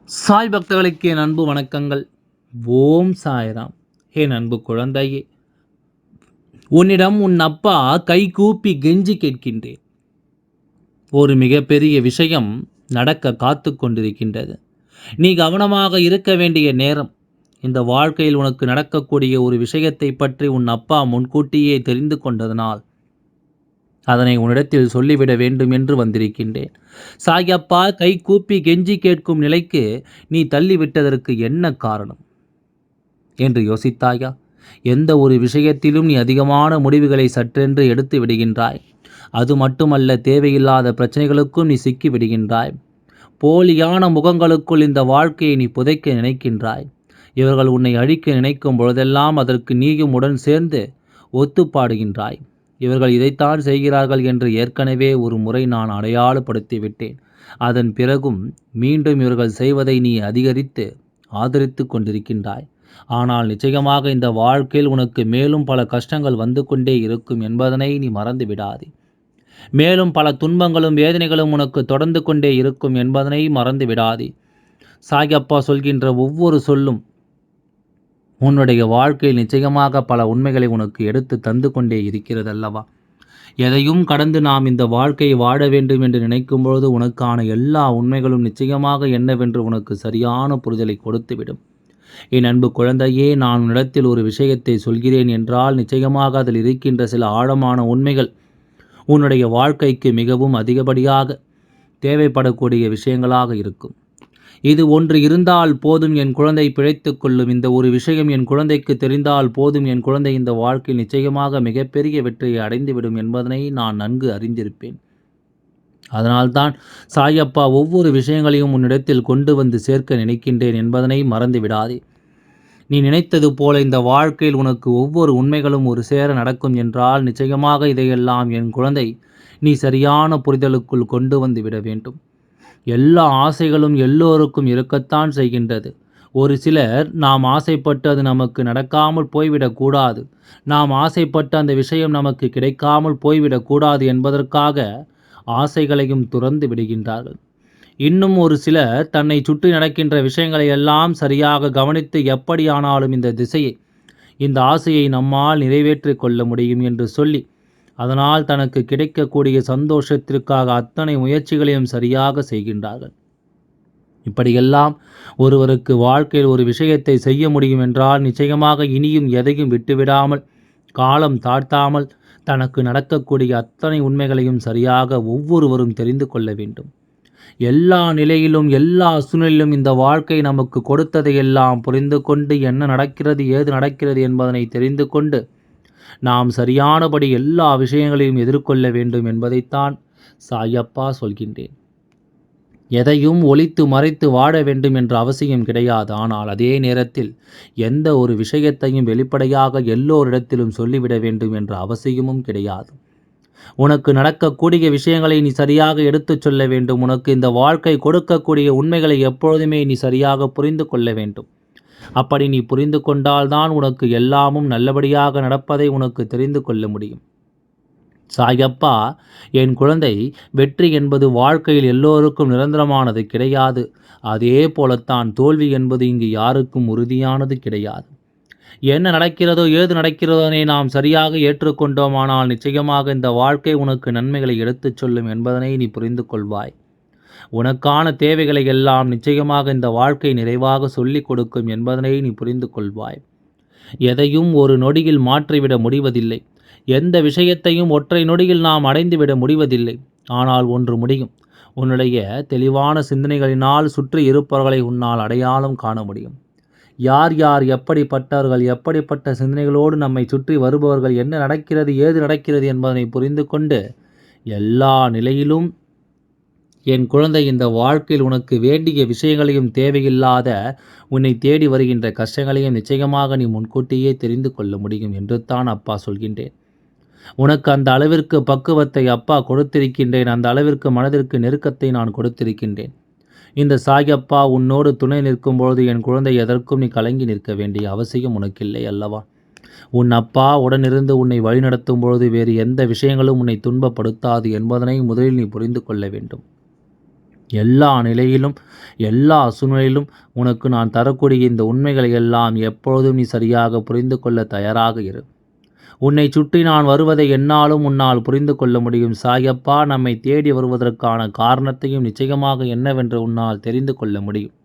சாய் பக்தர்களுக்கு என் அன்பு வணக்கங்கள். ஓம் சாய்ராம். என் அன்பு குழந்தையே, உன்னிடம் உன் அப்பா கை கூப்பி கெஞ்சி கேட்கின்றேன். ஒரு மிகப்பெரிய விஷயம் நடக்க காத்து கொண்டிருக்கின்றது. நீ கவனமாக இருக்க வேண்டிய நேரம். இந்த வாழ்க்கையில் உனக்கு நடக்கக்கூடிய ஒரு விஷயத்தை பற்றி உன் அப்பா முன்கூட்டியே தெரிந்து கொண்டதனால் அதனை உன்னிடத்தில் சொல்லிவிட வேண்டும் என்று வந்திருக்கின்றேன். சாயப்பா கை கூப்பி கெஞ்சி கேட்கும் நிலைக்கு நீ தள்ளிவிட்டதற்கு என்ன காரணம் என்று யோசித்தாயா? எந்த ஒரு விஷயத்திலும் நீ அதிகமான முடிவுகளை சற்றென்று எடுத்து விடுகின்றாய். அது மட்டுமல்ல, தேவையில்லாத பிரச்சனைகளுக்கும் நீ சிக்கி விடுகின்றாய். போலியான முகங்களுக்குள் இந்த வாழ்க்கையை நீ புதைக்க நினைக்கின்றாய். இவர்கள் உன்னை அழிக்க நினைக்கும் பொழுதெல்லாம் அதற்கு நீயும் உடன் சேர்ந்து ஒத்துப்பாடுகின்றாய். இவர்கள் இதைத்தான் செய்கிறார்கள் என்று ஏற்கனவே ஒரு முறை நான் அடையாளப்படுத்திவிட்டேன். அதன் பிறகும் மீண்டும் இவர்கள் செய்வதை நீ அதிகரித்து ஆதரித்து கொண்டிருக்கின்றாய். ஆனால் நிச்சயமாக இந்த வாழ்க்கையில் உனக்கு மேலும் பல கஷ்டங்கள் வந்து கொண்டே இருக்கும் என்பதனை நீ மறந்து விடாதே. மேலும் பல துன்பங்களும் வேதனைகளும் உனக்கு தொடர்ந்து கொண்டே இருக்கும் என்பதனை மறந்து விடாதே. சாயப்பா சொல்கின்ற ஒவ்வொரு சொல்லும் உன்னுடைய வாழ்க்கையில் நிச்சயமாக பல உண்மைகளை உனக்கு எடுத்து தந்து கொண்டே இருக்கிறது அல்லவா? எதையும் கடந்து நாம் இந்த வாழ்க்கையை வாழ வேண்டும் என்று நினைக்கும் பொழுது உனக்கான எல்லா உண்மைகளும் நிச்சயமாக என்னவென்று உனக்கு சரியான புரிதலை கொடுத்துவிடும். என் அன்பு குழந்தையே, நான் உன்னிடத்தில் ஒரு விஷயத்தை சொல்கிறேன் என்றால் நிச்சயமாக அதில் இருக்கின்ற சில ஆழமான உண்மைகள் உன்னுடைய வாழ்க்கைக்கு மிகவும் அதிகப்படியாக தேவைப்படக்கூடிய விஷயங்களாக இருக்கும். இது ஒன்று இருந்தால் போதும், என் குழந்தை பிழைத்துக் கொள்ளும். இந்த ஒரு விஷயம் என் குழந்தைக்கு தெரிந்தால் போதும், என் குழந்தை இந்த வாழ்க்கையில் நிச்சயமாக மிகப்பெரிய வெற்றியை அடைந்துவிடும் என்பதனை நான் நன்கு அறிந்திருப்பேன். அதனால்தான் சாயப்பா ஒவ்வொரு விஷயங்களையும் உன்னிடத்தில் கொண்டு வந்து சேர்க்க நினைக்கின்றேன் என்பதனை மறந்து விடாதே. நீ நினைத்தது போல இந்த வாழ்க்கையில் உனக்கு ஒவ்வொரு உண்மைகளும் ஒரு சேர நடக்கும் என்றால் நிச்சயமாக இதையெல்லாம் என் குழந்தை நீ சரியான புரிதலுக்குள் கொண்டு வந்து விட வேண்டும். எல்லா ஆசைகளும் எல்லோருக்கும் இருக்கத்தான் செய்கின்றது. ஒரு சிலர் நாம் ஆசைப்பட்டு அது நமக்கு நடக்காமல் போய்விடக்கூடாது, நாம் ஆசைப்பட்டு அந்த விஷயம் நமக்கு கிடைக்காமல் போய்விடக்கூடாது என்பதற்காக ஆசைகளையும் துறந்து விடுகின்றார்கள். இன்னும் ஒரு சிலர் தன்னை சுற்றி நடக்கின்ற விஷயங்களை எல்லாம் சரியாக கவனித்து எப்படியானாலும் இந்த திசையை, இந்த ஆசையை நம்மால் நிறைவேற்றிக் கொள்ள முடியும் என்று சொல்லி அதனால் தனக்கு கிடைக்கக்கூடிய சந்தோஷத்திற்காக அத்தனை முயற்சிகளையும் சரியாக செய்கின்றார்கள். இப்படியெல்லாம் ஒருவருக்கு வாழ்க்கையில் ஒரு விஷயத்தை செய்ய முடியும் என்றால் நிச்சயமாக இனியும் எதையும் விட்டுவிடாமல், காலம் தாழ்த்தாமல் தனக்கு நடக்கக்கூடிய அத்தனை உண்மைகளையும் சரியாக ஒவ்வொருவரும் தெரிந்து கொள்ள வேண்டும். எல்லா நிலையிலும் எல்லா சூழ்நிலையிலும் இந்த வாழ்க்கை நமக்கு கொடுத்ததையெல்லாம் புரிந்து கொண்டு என்ன நடக்கிறது ஏது நடக்கிறது என்பதனை தெரிந்து கொண்டு நாம் சரியானபடி எல்லா விஷயங்களையும் எதிர்கொள்ள வேண்டும் என்பதைத்தான் சாயப்பா சொல்கின்றேன். எதையும் ஒளித்து மறைத்து வாழ வேண்டும் என்ற அவசியம் கிடையாது. ஆனால் அதே நேரத்தில் எந்த ஒரு விஷயத்தையும் வெளிப்படையாக எல்லோரிடத்திலும் சொல்லிவிட வேண்டும் என்ற அவசியமும் கிடையாது. உனக்கு நடக்கக்கூடிய விஷயங்களை நீ சரியாக எடுத்துச் சொல்ல வேண்டும். உனக்கு இந்த வாழ்க்கை கொடுக்கக்கூடிய உண்மைகளை எப்பொழுதுமே நீ சரியாக புரிந்து கொள்ள வேண்டும். அப்படி நீ புரிந்து கொண்டால்தான் உனக்கு எல்லாமும் நல்லபடியாக நடப்பதை உனக்கு தெரிந்து கொள்ள முடியும். சாயப்பா, என் குழந்தை, வெற்றி என்பது வாழ்க்கையில் எல்லோருக்கும் நிரந்தரமானது கிடையாது. அதே போலத்தான் தோல்வி என்பது இங்கு யாருக்கும் உறுதியானது கிடையாது. என்ன நடக்கிறதோ ஏது நடக்கிறதோனை நாம் சரியாக ஏற்றுக்கொண்டோமானால் நிச்சயமாக இந்த வாழ்க்கை உனக்கு நன்மைகளை எடுத்துச் சொல்லும் என்பதனை நீ புரிந்து கொள்வாய். உனக்கான தேவைகளை எல்லாம் நிச்சயமாக இந்த வாழ்க்கை நிறைவாக சொல்லிக் கொடுக்கும் என்பதனை நீ புரிந்து கொள்வாய். எதையும் ஒரு நொடியில் மாற்றிவிட முடிவதில்லை. எந்த விஷயத்தையும் ஒற்றை நொடியில் நாம் அடைந்துவிட முடிவதில்லை. ஆனால் ஒன்று முடியும். உன்னுடைய தெளிவான சிந்தனைகளினால் சுற்றி இருப்பவர்களை உன்னால் அடையாளம் காண முடியும். யார் யார் எப்படிப்பட்டவர்கள், எப்படிப்பட்ட சிந்தனைகளோடு நம்மை சுற்றி வருபவர்கள், என்ன நடக்கிறது ஏது நடக்கிறது என்பதனை புரிந்து கொண்டு எல்லா நிலையிலும் என் குழந்தை இந்த வாழ்க்கையில் உனக்கு வேண்டிய விஷயங்களையும் தேவையில்லாத உன்னை தேடி வருகின்ற கஷ்டங்களையும் நிச்சயமாக நீ முன்கூட்டியே தெரிந்து கொள்ள முடியும் என்று தான் அப்பா சொல்கின்றேன். உனக்கு அந்த அளவிற்கு பக்குவத்தை அப்பா கொடுத்திருக்கின்றேன். அந்த அளவிற்கு மனதிற்கு நெருக்கத்தை நான் கொடுத்திருக்கின்றேன். இந்த சாயப்பா உன்னோடு துணை நிற்கும் பொழுது என் குழந்தை எதற்கும் நீ கலங்கி நிற்க வேண்டிய அவசியம் உனக்கில்லை அல்லவா? உன் அப்பா உடனிருந்து உன்னை வழிநடத்தும் பொழுது வேறு எந்த விஷயங்களும் உன்னை துன்பப்படுத்தாது என்பதனை முதலில் நீ புரிந்து கொள்ள வேண்டும். எல்லா நிலையிலும் எல்லா சூழ்நிலையிலும் உனக்கு நான் தரக்கூடிய இந்த உண்மைகளை எல்லாம் எப்பொழுதும் நீ சரியாக புரிந்து கொள்ள தயாராக இரு. உன்னை சுற்றி நான் வருவதை என்னாலும் உன்னால் புரிந்து கொள்ள முடியும். சாயப்பா நம்மை தேடி வருவதற்கான காரணத்தையும் நிச்சயமாக என்னவென்று உன்னால் தெரிந்து கொள்ள முடியும்.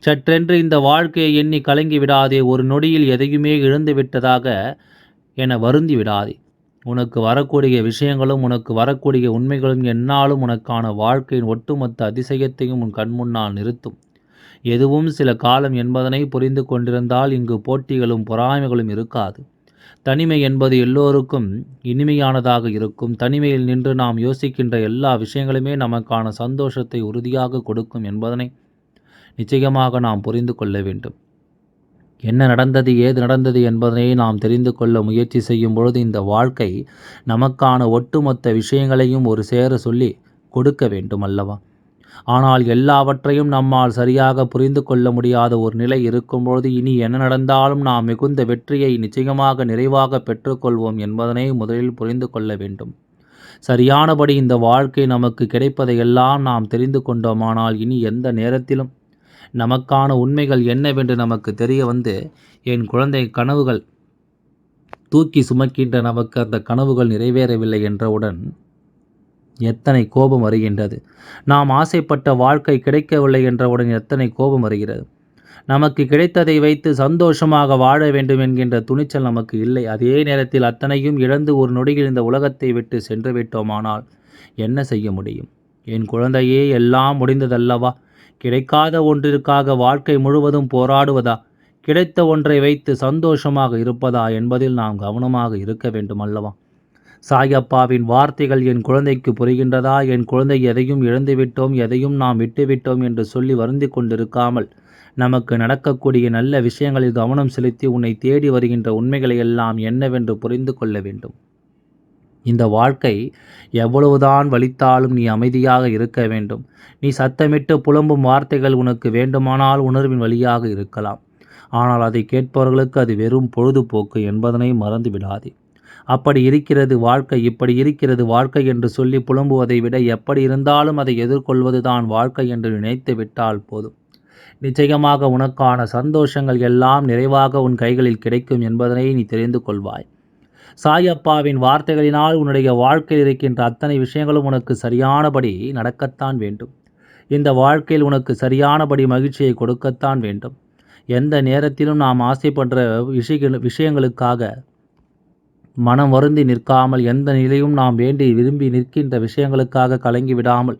சற்றென்று இந்த வாழ்க்கையை எண்ணி கலங்கி விடாதே. ஒரு நொடியில் எதையுமே இழந்து விட்டதாக என வருந்தி விடாதே. உனக்கு வரக்கூடிய விஷயங்களும் உனக்கு வரக்கூடிய உண்மைகளும் என்னாலும் உனக்கான வாழ்க்கையின் ஒட்டுமொத்த அதிசயத்தையும் உன் கண்முன்னால் நிறுத்தும். எதுவும் சில காலம் என்பதனை புரிந்து கொண்டிருந்தால் இங்கு போட்டிகளும் பொறாமைகளும் இருக்காது. தனிமை என்பது எல்லோருக்கும் இனிமையானதாக இருக்கும். தனிமையில் நின்று நாம் யோசிக்கின்ற எல்லா விஷயங்களுமே நமக்கான சந்தோஷத்தை உறுதியாக கொடுக்கும் என்பதனை நிச்சயமாக நாம் புரிந்து கொள்ள வேண்டும். என்ன நடந்தது, ஏது நடந்தது என்பதனை நாம் தெரிந்து கொள்ள முயற்சி செய்யும் பொழுது இந்த வாழ்க்கை நமக்கான ஒட்டுமொத்த விஷயங்களையும் ஒரு சேர சொல்லி கொடுக்க வேண்டும் அல்லவா? ஆனால் எல்லாவற்றையும் நம்மால் சரியாக புரிந்து கொள்ள முடியாத ஒரு நிலை இருக்கும்பொழுது இனி என்ன நடந்தாலும் நாம் மிகுந்த வெற்றியை நிச்சயமாக நிறைவாக பெற்றுக்கொள்வோம் என்பதனை முதலில் புரிந்து கொள்ள வேண்டும். சரியானபடி இந்த வாழ்க்கை நமக்கு கிடைப்பதையெல்லாம் நாம் தெரிந்து கொண்டோமானால் இனி எந்த நேரத்திலும் நமக்கான உண்மைகள் என்னவென்று நமக்கு தெரிய வந்து என் குழந்தை கனவுகள் தூக்கி சுமக்கின்ற நமக்கு அந்த கனவுகள் நிறைவேறவில்லை என்றவுடன் எத்தனை கோபம் வருகின்றது. நாம் ஆசைப்பட்ட வாழ்க்கை கிடைக்கவில்லை என்றவுடன் எத்தனை கோபம் வருகிறது. நமக்கு கிடைத்ததை வைத்து சந்தோஷமாக வாழ வேண்டும் என்கின்ற துணிச்சல் நமக்கு இல்லை. அதே நேரத்தில் அத்தனையும் இழந்து ஒரு நொடியில் இந்த உலகத்தை விட்டு சென்று விட்டோமானால் என்ன செய்ய முடியும்? என் குழந்தையே, எல்லாம் முடிந்ததல்லவா? கிடைக்காத ஒன்றிற்காக வாழ்க்கை முழுவதும் போராடுவதா? கிடைத்த ஒன்றை வைத்து சந்தோஷமாக இருப்பதா என்பதில் நாம் கவனமாக இருக்க வேண்டும் அல்லவா? சாயப்பாவின் வார்த்தைகள் என் குழந்தைக்கு புரிகின்றதா? என் குழந்தை எதையும் இழந்துவிட்டோம், எதையும் நாம் விட்டுவிட்டோம் என்று சொல்லி வருந்தி கொண்டிருக்காமல் நமக்கு நடக்கக்கூடிய நல்ல விஷயங்களில் கவனம் செலுத்தி உன்னை தேடி வருகின்ற உண்மைகளை எல்லாம் என்னவென்று புரிந்து கொள்ள வேண்டும். இந்த வாழ்க்கை எவ்வளவுதான் வலித்தாலும் நீ அமைதியாக இருக்க வேண்டும். நீ சத்தமிட்டு புலம்பும் வார்த்தைகள் உனக்கு வேண்டுமானால் உணர்வின் வழியாக இருக்கலாம். ஆனால் அதை கேட்பவர்களுக்கு அது வெறும் பொழுதுபோக்கு என்பதனை மறந்து விடாதே. அப்படி இருக்கிறது வாழ்க்கை, இப்படி இருக்கிறது வாழ்க்கை என்று சொல்லி புலம்புவதை விட எப்படி இருந்தாலும் அதை எதிர்கொள்வது தான் வாழ்க்கை என்று நினைத்து விட்டால் போதும். நிச்சயமாக உனக்கான சந்தோஷங்கள் எல்லாம் நிறைவாக உன் கைகளில் கிடைக்கும் என்பதனை நீ தெரிந்து கொள்வாய். சாயப்பாவின் வார்த்தைகளினால் உன்னுடைய வாழ்க்கையில் இருக்கின்ற அத்தனை விஷயங்களும் உனக்கு சரியானபடி நடக்கத்தான் வேண்டும். இந்த வாழ்க்கையில் உனக்கு சரியானபடி மகிழ்ச்சியை கொடுக்கத்தான் வேண்டும். எந்த நேரத்திலும் நாம் ஆசைப்படுற விஷயங்களுக்காக மனம் வருந்தி நிற்காமல், எந்த நிலையும் நாம் வேண்டி விரும்பி நிற்கின்ற விஷயங்களுக்காக கலங்கி விடாமல்,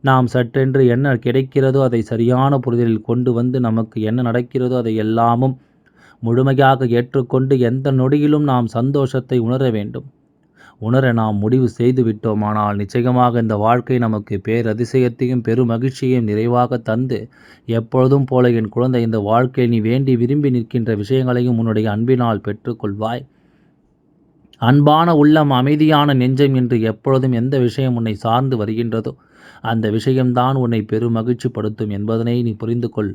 நாம் சற்றென்று என்ன கிடைக்கிறதோ அதை சரியான புரிதலில் கொண்டு வந்து நமக்கு என்ன நடக்கிறதோ அதை எல்லாமும் முழுமையாக ஏற்றுக்கொண்டு எந்த நொடியிலும் நாம் சந்தோஷத்தை உணர வேண்டும். உணர நாம் முடிவு செய்து விட்டோமானால் நிச்சயமாக இந்த வாழ்க்கை நமக்கு பேரதிசயத்தையும் பெருமகிழ்ச்சியையும் நிறைவாக தந்து எப்பொழுதும் போல என் குழந்தை இந்த வாழ்க்கையை நீ வேண்டி விரும்பி நிற்கின்ற விஷயங்களையும் உன்னுடைய அன்பினால் பெற்றுக்கொள்வாய். அன்பான உள்ளம், அமைதியான நெஞ்சம் என்று எப்பொழுதும் எந்த விஷயம் உன்னை சார்ந்து வருகின்றதோ அந்த விஷயம்தான் உன்னை பெருமகிழ்ச்சிப்படுத்தும் என்பதனை நீ புரிந்து கொள்.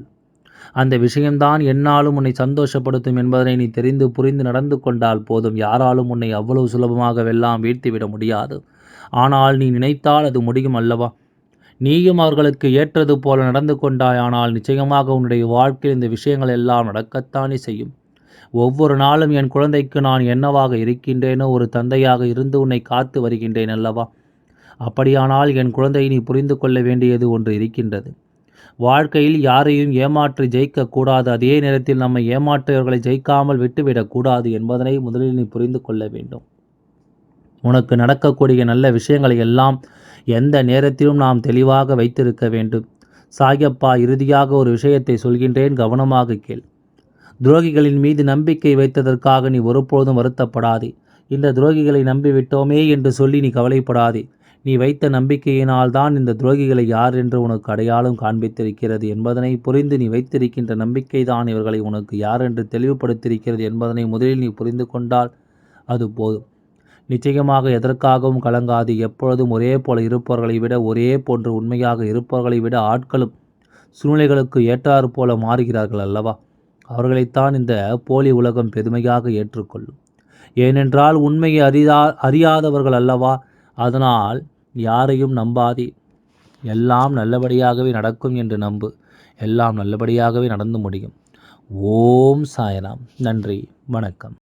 அந்த விஷயம்தான் என்னாலும் உன்னை சந்தோஷப்படுத்தும் என்பதனை நீ தெரிந்து புரிந்து நடந்து கொண்டால் போதும். யாராலும் உன்னை அவ்வளவு சுலபமாக வெல்லாம் வீழ்த்திவிட முடியாது. ஆனால் நீ நினைத்தால் அது முடியும் அல்லவா? நீயும் அவர்களுக்கு ஏற்றது போல நடந்து கொண்டாயானால் நிச்சயமாக உன்னுடைய வாழ்க்கையில் இந்த விஷயங்கள் எல்லாம் நடக்கத்தானே செய்யும். ஒவ்வொரு நாளும் என் குழந்தைக்கு நான் என்னவாக இருக்கின்றேனோ ஒரு தந்தையாக இருந்து உன்னை காத்து வருகின்றேன் அல்லவா? அப்படியானால் என் குழந்தையை நீ புரிந்து கொள்ள வேண்டியது ஒன்று இருக்கின்றது. வாழ்க்கையில் யாரையும் ஏமாற்றி ஜெயிக்கக்கூடாது. அதே நேரத்தில் நம்மை ஏமாற்றியவர்களை ஜெயிக்காமல் விட்டுவிடக்கூடாது என்பதனை முதலில் நீ புரிந்து கொள்ள வேண்டும். உனக்கு நடக்கக்கூடிய நல்ல விஷயங்களை எல்லாம் எந்த நேரத்திலும் நாம் தெளிவாக வைத்திருக்க வேண்டும். சாயப்பா இறுதியாக ஒரு விஷயத்தை சொல்கின்றேன், கவனமாக கேள். துரோகிகளின் மீது நம்பிக்கை வைத்ததற்காக நீ ஒருபொழுதும் வருத்தப்படாதே. இந்த துரோகிகளை நம்பிவிட்டோமே என்று சொல்லி நீ கவலைப்படாதே. நீ வைத்த நம்பிக்கையினால் தான் இந்த துரோகிகளை யார் என்று உனக்கு அடையாளம் காண்பித்திருக்கிறது என்பதனை புரிந்து நீ வைத்திருக்கின்ற நம்பிக்கை தான் இவர்களை உனக்கு யார் என்று தெளிவுபடுத்தியிருக்கிறது என்பதனை முதலில் நீ புரிந்து கொண்டால் அது போதும். நிச்சயமாக எதற்காகவும் கலங்காது. எப்பொழுதும் ஒரே போல இருப்பவர்களை விட, ஒரே போன்று உண்மையாக இருப்பவர்களை விட ஆட்களும் சூழ்நிலைகளுக்கு ஏற்றாறு போல மாறுகிறார்கள் அல்லவா? அவர்களைத்தான் இந்த போலி உலகம் பெருமையாக ஏற்றுக்கொள்ளும். ஏனென்றால் உண்மையை அறியாதவர்கள் அல்லவா? அதனால் யாரையும் நம்பாதே. எல்லாம் நல்லபடியாகவே நடக்கும் என்று நம்பு. எல்லாம் நல்லபடியாகவே நடந்து முடியும். ஓம் சாய்ராம். நன்றி. வணக்கம்.